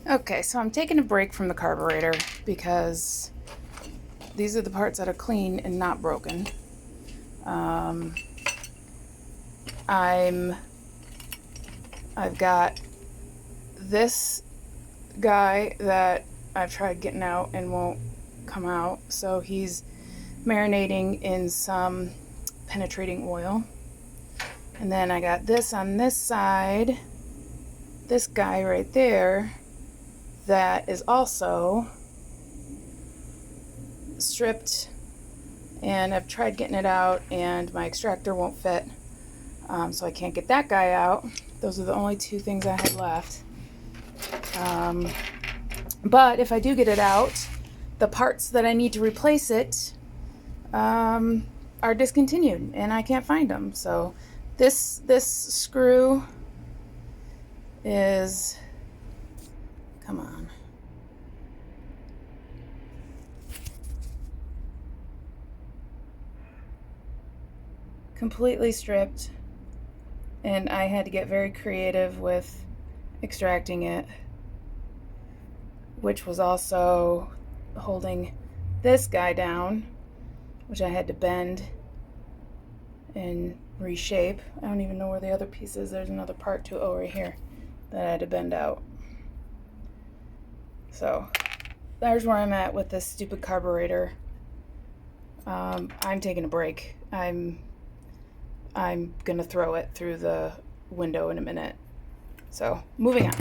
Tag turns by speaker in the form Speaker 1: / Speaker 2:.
Speaker 1: Okay, so I'm taking a break from the carburetor because these are the parts that are clean and not broken. I've got this guy that I've tried getting out and won't come out, so he's marinating in some penetrating oil. And then I got this on this side, this guy right there, that is also stripped, and I've tried getting it out and my extractor won't fit, so I can't get that guy out. Those are the only two things I had left. But if I do get it out, the parts that I need to replace it are discontinued and I can't find them. So this screw is, come on, completely stripped, and I had to get very creative with extracting it, which was also holding this guy down, which I had to bend and reshape. I don't even know where the other piece is. There's another part to it over here that I had to bend out. So there's where I'm at with this stupid carburetor. I'm taking a break. I'm gonna throw it through the window in a minute. So moving on.